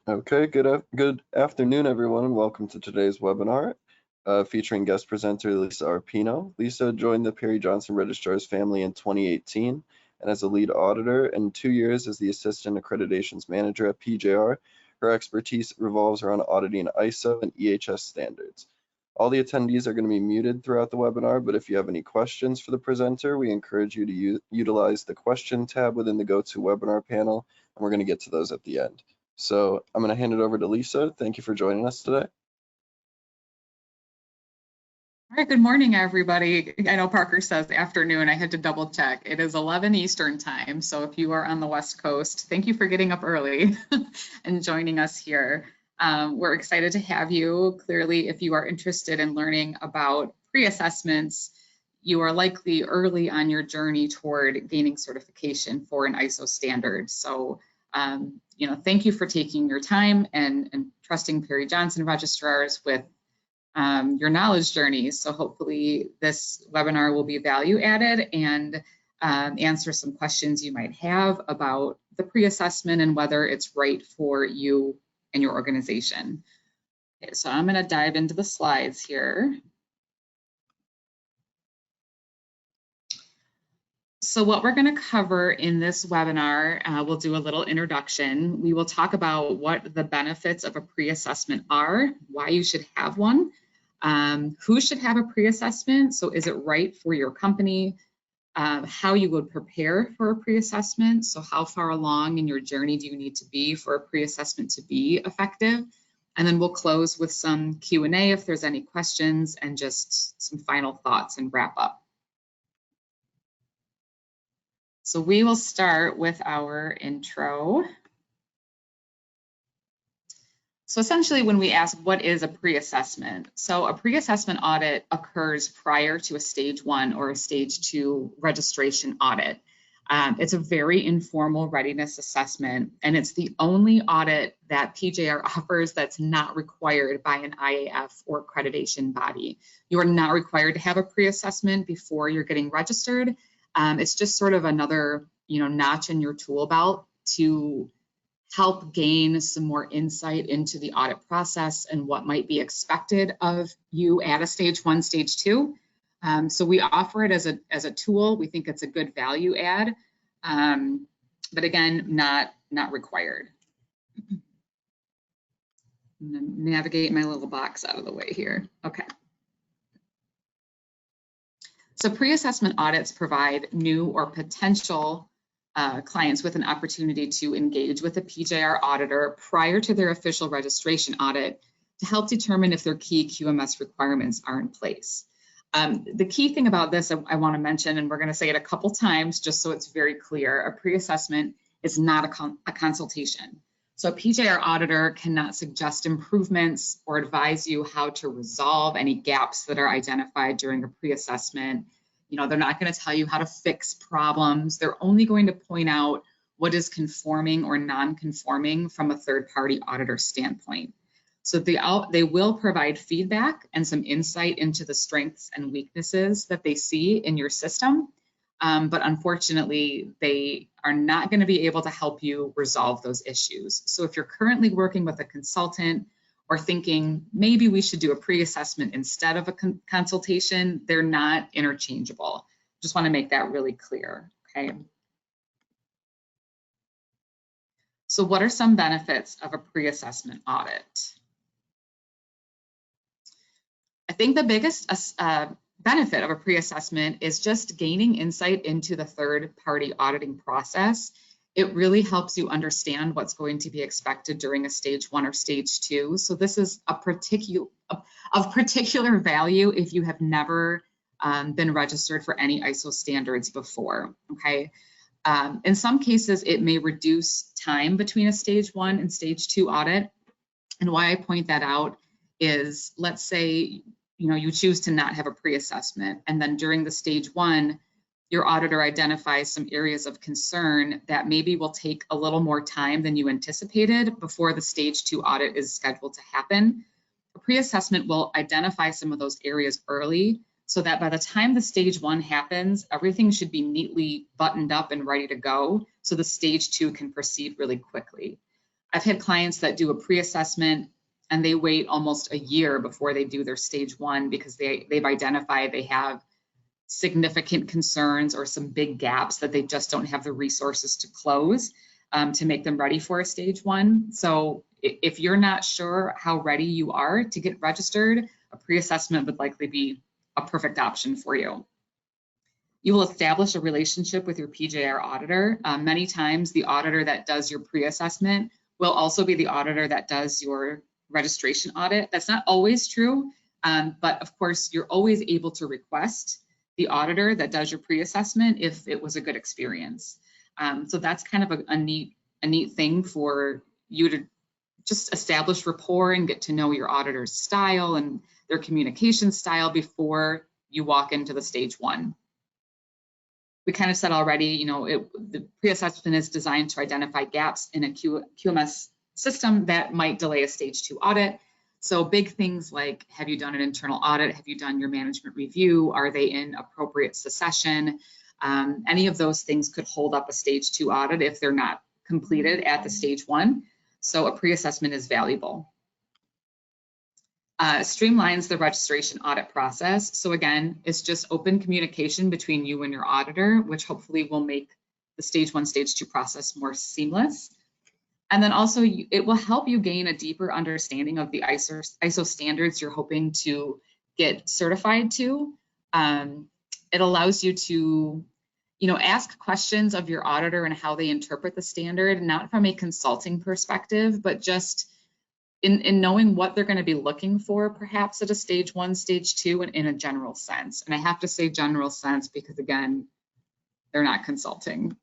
Okay, good afternoon, everyone, and welcome to today's webinar featuring guest presenter Lisa Arpino. Lisa joined the Perry Johnson Registrar's family in 2018 and as a lead auditor and 2 years as the Assistant Accreditations Manager at PJR. Her expertise revolves around auditing ISO and EHS standards. All the attendees are going to be muted throughout the webinar, but if you have any questions for the presenter, we encourage you to utilize the question tab within the GoToWebinar panel, and we're going to get to those at the end. So I'm going to hand it over to Lisa. Thank you for joining us today. All right, good morning, everybody. I know Parker says afternoon. I had to double check. It is 11 Eastern time. So if you are on the West Coast, thank you for getting up early and joining us here. We're excited to have you. Clearly, if you are interested in learning about pre-assessments, you are likely early on your journey toward gaining certification for an ISO standard. So thank you for taking your time and trusting Perry Johnson registrars with your knowledge journeys. So hopefully this webinar will be value added and answer some questions you might have about the pre-assessment and whether it's right for you and your organization. Okay, so I'm going to dive into the slides here. So what we're going to cover in this webinar, we'll do a little introduction. We will talk about what the benefits of a pre-assessment are, why you should have one, who should have a pre-assessment, so is it right for your company, how you would prepare for a pre-assessment, so how far along in your journey do you need to be for a pre-assessment to be effective, and then we'll close with some Q&A if there's any questions and just some final thoughts and wrap up. So we will start with our intro. So essentially when we ask what is a pre-assessment? So a pre-assessment audit occurs prior to a stage 1 or a stage 2 registration audit. It's a very informal readiness assessment, and it's the only audit that PJR offers that's not required by an IAF or accreditation body. You are not required to have a pre-assessment before you're getting registered. It's just sort of another, notch in your tool belt to help gain some more insight into the audit process and what might be expected of you at a stage 1, stage 2. So we offer it as a tool. We think it's a good value add, but again, not required. I'm gonna navigate my little box out of the way here. Okay. So pre-assessment audits provide new or potential clients with an opportunity to engage with a PJR auditor prior to their official registration audit to help determine if their key QMS requirements are in place. The key thing about this I want to mention, and we're going to say it a couple times just so it's very clear, a pre-assessment is not a consultation. So a PJR auditor cannot suggest improvements or advise you how to resolve any gaps that are identified during a pre-assessment. They're not going to tell you how to fix problems. They're only going to point out what is conforming or non-conforming from a third-party auditor standpoint. So they will provide feedback and some insight into the strengths and weaknesses that they see in your system. But unfortunately, they are not going to be able to help you resolve those issues. So if you're currently working with a consultant or thinking maybe we should do a pre-assessment instead of a consultation, they're not interchangeable. Just want to make that really clear, okay? So what are some benefits of a pre-assessment audit? I think the biggest benefit of a pre-assessment is just gaining insight into the third-party auditing process. It really helps you understand what's going to be expected during a stage 1 or stage 2. So this is of particular value if you have never been registered for any ISO standards before, okay? In some cases, it may reduce time between a stage 1 and stage 2 audit. And why I point that out is, let's say, you choose to not have a pre-assessment, and then during the stage 1, your auditor identifies some areas of concern that maybe will take a little more time than you anticipated before the stage 2 audit is scheduled to happen. A pre-assessment will identify some of those areas early so that by the time the stage 1 happens, everything should be neatly buttoned up and ready to go so the stage 2 can proceed really quickly. I've had clients that do a pre-assessment and they wait almost a year before they do their stage 1 because they've identified they have significant concerns or some big gaps that they just don't have the resources to close to make them ready for a stage 1. So if you're not sure how ready you are to get registered, a pre-assessment would likely be a perfect option for you. You will establish a relationship with your PJR auditor. Many times the auditor that does your pre-assessment will also be the auditor that does your registration audit. That's not always true, but of course you're always able to request the auditor that does your pre-assessment if it was a good experience. So that's kind of a neat thing for you to just establish rapport and get to know your auditor's style and their communication style before you walk into the stage 1. We kind of said already, the pre-assessment is designed to identify gaps in a QMS system that might delay a stage 2 audit. So big things like, have you done an internal audit? Have you done your management review? Are they in appropriate succession? Any of those things could hold up a stage 2 audit if they're not completed at the stage 1. So a pre-assessment is valuable. Streamlines the registration audit process. So again, it's just open communication between you and your auditor, which hopefully will make the stage 1, stage 2 process more seamless. And then also it will help you gain a deeper understanding of the ISO standards you're hoping to get certified to. It allows you to, ask questions of your auditor and how they interpret the standard, not from a consulting perspective, but just in knowing what they're going to be looking for, perhaps at a stage 1, stage 2, and in a general sense. And I have to say general sense because, again, they're not consulting.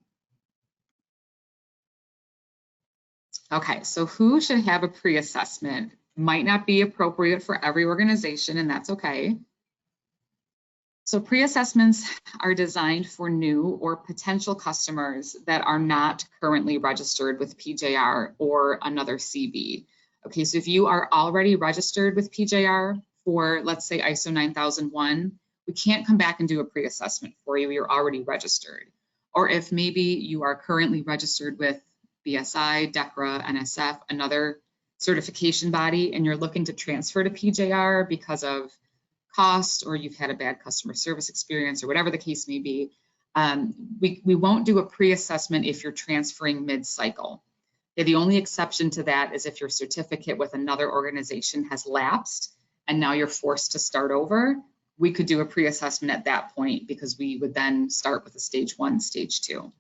Okay, so who should have a pre-assessment? Might not be appropriate for every organization, and that's okay. So pre-assessments are designed for new or potential customers that are not currently registered with PJR or another CB. Okay, so if you are already registered with PJR for, let's say, ISO 9001, we can't come back and do a pre-assessment for you. You're already registered. Or if maybe you are currently registered with BSI, DECRA, NSF, another certification body, and you're looking to transfer to PJR because of cost or you've had a bad customer service experience or whatever the case may be, we won't do a pre-assessment if you're transferring mid-cycle. The only exception to that is if your certificate with another organization has lapsed and now you're forced to start over, we could do a pre-assessment at that point because we would then start with a stage 1, stage 2.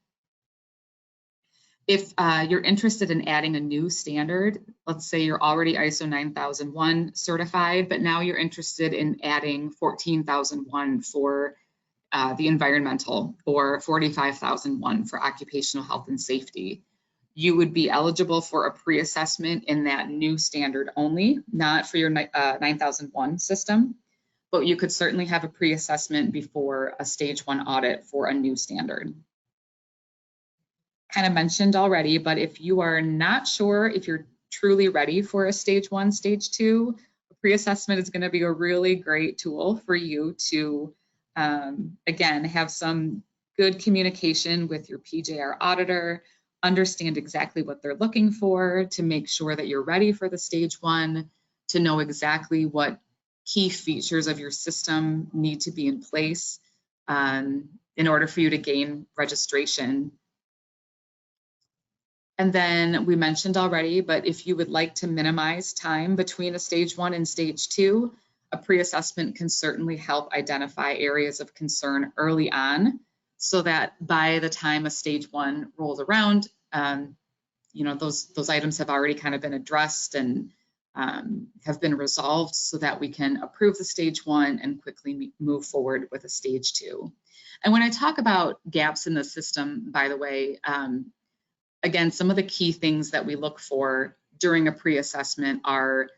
If you're interested in adding a new standard, let's say you're already ISO 9001 certified, but now you're interested in adding 14001 for the environmental or 45001 for occupational health and safety, you would be eligible for a pre-assessment in that new standard only, not for your 9001 system, but you could certainly have a pre-assessment before a stage 1 audit for a new standard. Kind of mentioned already, but if you are not sure if you're truly ready for a stage 1, stage 2, a pre-assessment is going to be a really great tool for you to, again, have some good communication with your PJR auditor, understand exactly what they're looking for to make sure that you're ready for the stage 1, to know exactly what key features of your system need to be in place in order for you to gain registration. And then we mentioned already, but if you would like to minimize time between a stage 1 and stage 2, a pre-assessment can certainly help identify areas of concern early on so that by the time a stage 1 rolls around, those items have already kind of been addressed and have been resolved so that we can approve the stage 1 and quickly move forward with a stage 2. And when I talk about gaps in the system, by the way, again, some of the key things that we look for during a pre-assessment are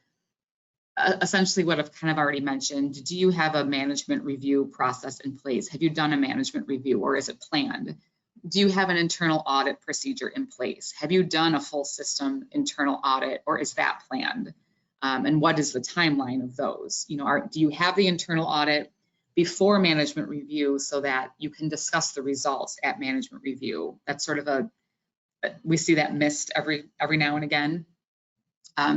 essentially what I've kind of already mentioned. Do you have a management review process in place? Have you done a management review or is it planned? Do you have an internal audit procedure in place? Have you done a full system internal audit or is that planned? And what is the timeline of those? Do you have the internal audit before management review so that you can discuss the results at management review? That's sort of we see that missed every now and again.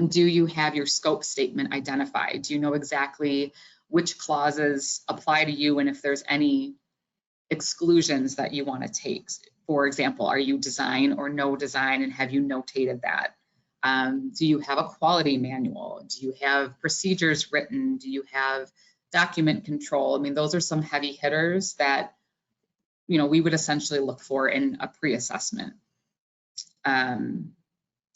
Do you have your scope statement identified? Do you know exactly which clauses apply to you and if there's any exclusions that you want to take? For example, are you design or no design, and have you notated that? Do you have a quality manual? Do you have procedures written? Do you have document control? I mean, those are some heavy hitters that, you know, we would essentially look for in a pre-assessment.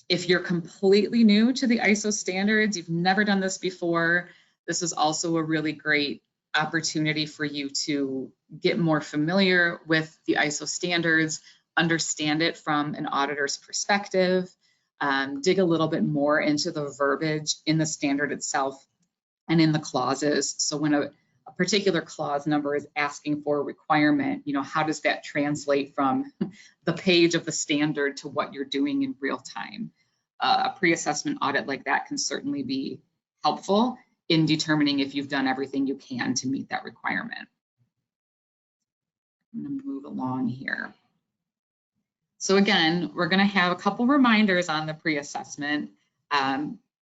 If you're completely new to the ISO standards, you've never done this before, this is also a really great opportunity for you to get more familiar with the ISO standards, understand it from an auditor's perspective, dig a little bit more into the verbiage in the standard itself and in the clauses. So when a particular clause number is asking for a requirement, you know, how does that translate from the page of the standard to what you're doing in real time? A pre-assessment audit like that can certainly be helpful in determining if you've done everything you can to meet that requirement. I'm going to move along here. So again, we're going to have a couple reminders on the pre-assessment.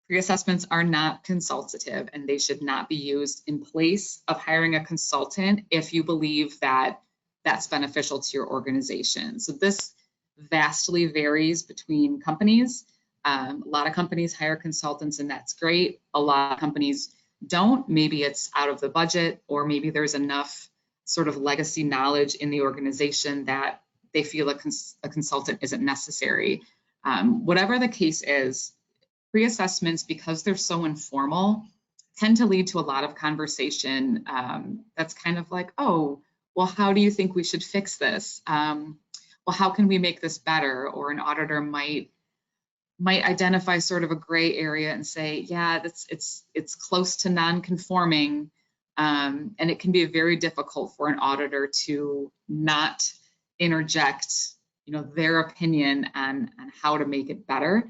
Pre-assessments are not consultative, and they should not be used in place of hiring a consultant if you believe that that's beneficial to your organization. So this vastly varies between companies. A lot of companies hire consultants, and that's great. A lot of companies don't. Maybe it's out of the budget, or maybe there's enough sort of legacy knowledge in the organization that they feel a consultant isn't necessary. Whatever the case is, pre-assessments, because they're so informal, tend to lead to a lot of conversation that's kind of like, oh, well, how do you think we should fix this? Well, how can we make this better? Or an auditor might identify sort of a gray area and say, yeah, it's close to non-conforming, and it can be very difficult for an auditor to not interject, you know, their opinion on how to make it better.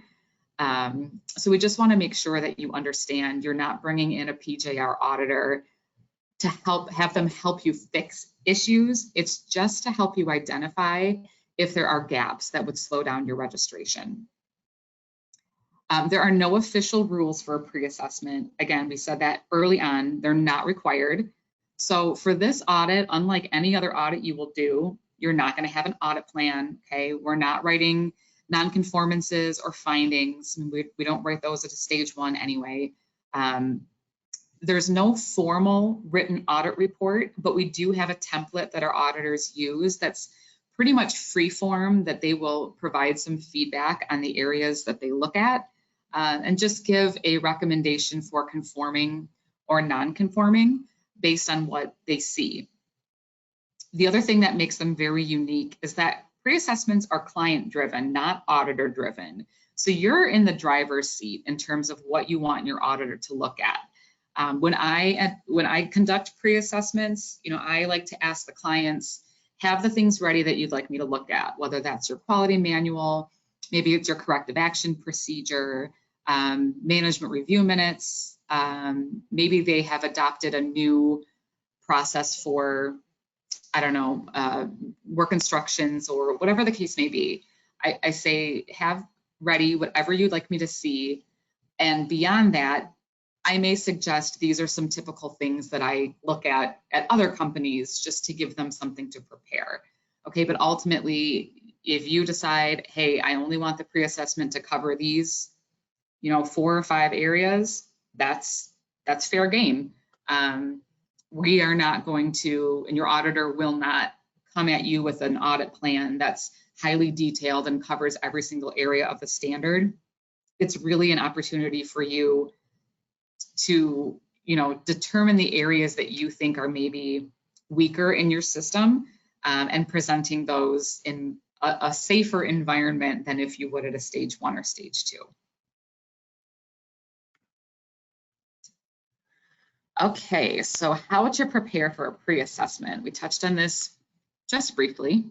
So we just want to make sure that you understand you're not bringing in a PJR auditor to have them help you fix issues. It's just to help you identify if there are gaps that would slow down your registration. There are no official rules for a pre-assessment. Again, we said that early on, they're not required. So for this audit, unlike any other audit you will do, you're not going to have an audit plan, okay? We're not writing non-conformances or findings. We don't write those at a stage one anyway. There's no formal written audit report, but we do have a template that our auditors use that's pretty much free form, that they will provide some feedback on the areas that they look at and just give a recommendation for conforming or non-conforming based on what they see. The other thing that makes them very unique is that pre-assessments are client-driven, not auditor-driven. So you're in the driver's seat in terms of what you want your auditor to look at. When I conduct pre-assessments, you know, I like to ask the clients, have the things ready that you'd like me to look at, whether that's your quality manual, maybe it's your corrective action procedure, management review minutes, maybe they have adopted a new process for, I don't know, work instructions or whatever the case may be. I say, have ready whatever you'd like me to see. And beyond that, I may suggest these are some typical things that I look at other companies just to give them something to prepare. Okay, but ultimately, if you decide, hey, I only want the pre-assessment to cover these, you know, 4 or 5 areas, that's fair game. We are not going to, and your auditor will not come at you with an audit plan that's highly detailed and covers every single area of the standard. It's really an opportunity for you to, you know, determine the areas that you think are maybe weaker in your system and presenting those in a safer environment than if you would at a stage 1 or stage 2. Okay, so how to prepare for a pre-assessment. We touched on this just briefly.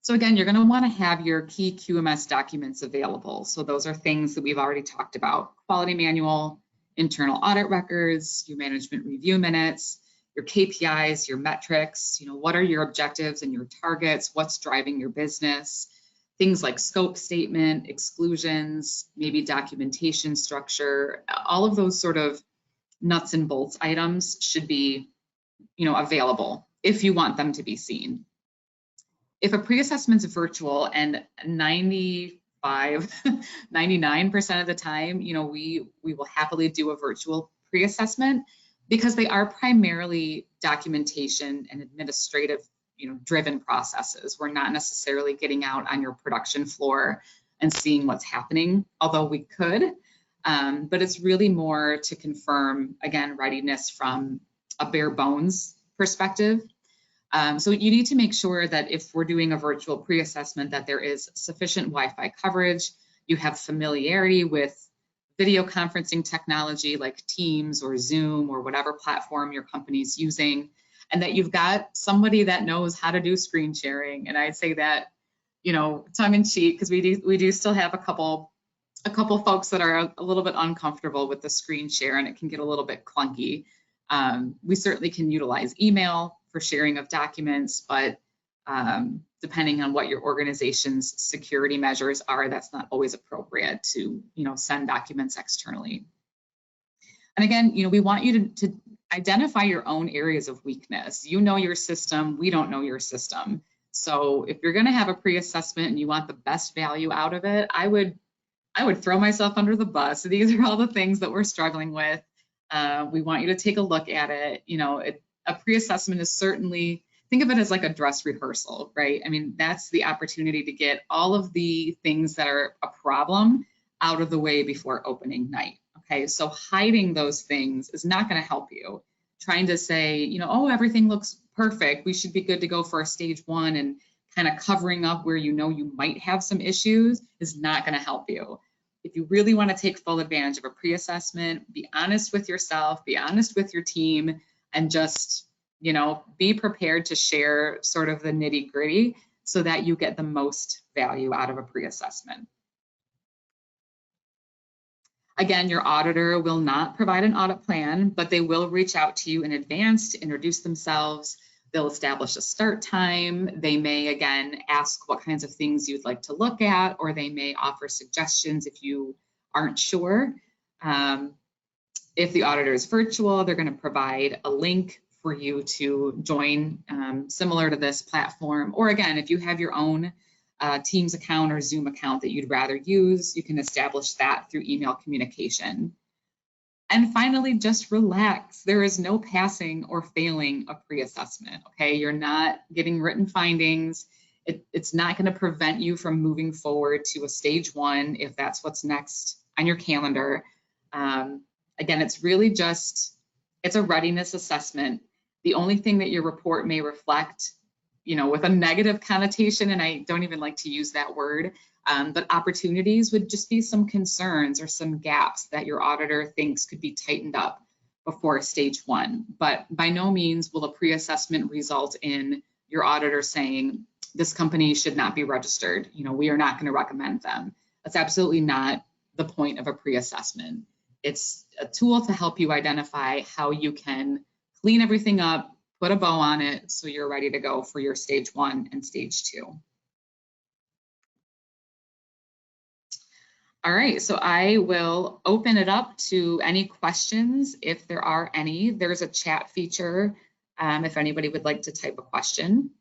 So again, you're going to want to have your key QMS documents available. So those are things that we've already talked about: quality manual, internal audit records, your management review minutes, your KPIs, your metrics, you know, what are your objectives and your targets, what's driving your business, things like scope statement, exclusions, maybe documentation structure, all of those sort of nuts and bolts items should be, available if you want them to be seen. If a pre-assessment's virtual, and 99% of the time, we will happily do a virtual pre-assessment because they are primarily documentation and administrative, driven processes. We're not necessarily getting out on your production floor and seeing what's happening, although we could. But it's really more to confirm, again, readiness from a bare bones perspective. So you need to make sure that if we're doing a virtual pre-assessment, that there is sufficient Wi-Fi coverage, you have familiarity with video conferencing technology like Teams or Zoom or whatever platform your company's using, and that you've got somebody that knows how to do screen sharing. And I'd say that, tongue in cheek, because we do still have a couple folks that are a little bit uncomfortable with the screen share, and it can get a little bit clunky. We certainly can utilize email for sharing of documents, but depending on what your organization's security measures are, that's not always appropriate to, send documents externally. And again, we want you to identify your own areas of weakness. You know your system, we don't know your system. So if you're going to have a pre-assessment and you want the best value out of it, I would throw myself under the bus. These are all the things that we're struggling with. We want you to take a look at it. A pre-assessment is certainly, think of it as like a dress rehearsal, right? I mean, that's the opportunity to get all of the things that are a problem out of the way before opening night, okay? So hiding those things is not gonna help you. Trying to say, oh, everything looks perfect, we should be good to go for a stage one, and kind of covering up where you might have some issues is not gonna help you. If you really wanna take full advantage of a pre-assessment, be honest with yourself, be honest with your team, and just, be prepared to share sort of the nitty gritty so that you get the most value out of a pre-assessment. Again, your auditor will not provide an audit plan, but they will reach out to you in advance to introduce themselves. They'll establish a start time. They may, again, ask what kinds of things you'd like to look at, or they may offer suggestions if you aren't sure. If the auditor is virtual, they're going to provide a link for you to join, similar to this platform. Or again, if you have your own Teams account or Zoom account that you'd rather use, you can establish that through email communication. And finally, just relax. There is no passing or failing a pre-assessment, okay? You're not getting written findings. It's not going to prevent you from moving forward to a stage one if that's what's next on your calendar. Again, it's really just, it's a readiness assessment. The only thing that your report may reflect, with a negative connotation, and I don't even like to use that word, but opportunities would just be some concerns or some gaps that your auditor thinks could be tightened up before stage one. But by no means will a pre-assessment result in your auditor saying, this company should not be registered. We are not going to recommend them. That's absolutely not the point of a pre-assessment. It's a tool to help you identify how you can clean everything up, put a bow on it, so you're ready to go for your stage one and stage two. All right, so I will open it up to any questions if there are any. There's a chat feature if anybody would like to type a question.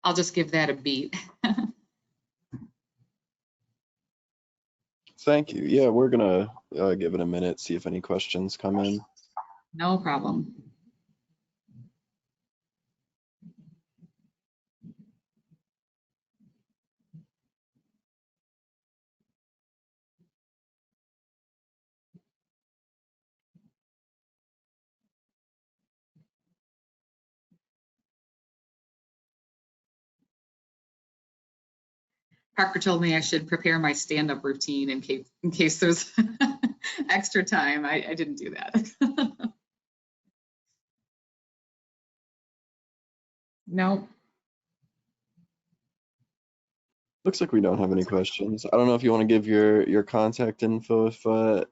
I'll just give that a beat. Thank you. Yeah, we're gonna give it a minute, see if any questions come in. No problem. Parker told me I should prepare my stand-up routine in case there's extra time. I didn't do that. No. Looks like we don't have any questions. I don't know if you want to give your contact info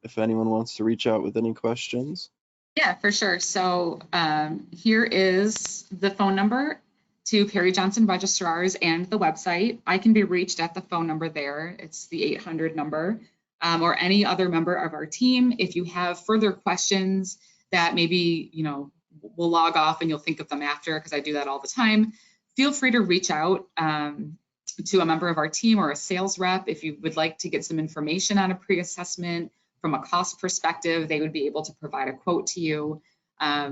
if anyone wants to reach out with any questions. Yeah, for sure. So here is the phone number. to Perry Johnson registrars and the website. I can be reached at the phone number there. It's the 800 number, or any other member of our team. If you have further questions that maybe, we'll log off and you'll think of them after, because I do that all the time, feel free to reach out to a member of our team or a sales rep. If you would like to get some information on a pre-assessment from a cost perspective, they would be able to provide a quote to you.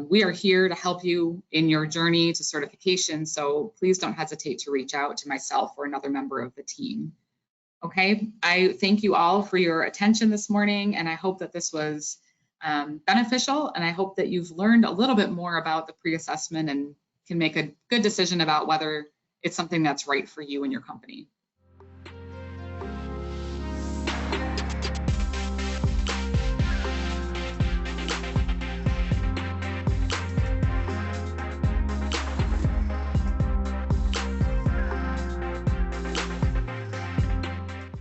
We are here to help you in your journey to certification, so please don't hesitate to reach out to myself or another member of the team. Okay, I thank you all for your attention this morning, and I hope that this was beneficial, and I hope that you've learned a little bit more about the pre-assessment and can make a good decision about whether it's something that's right for you and your company.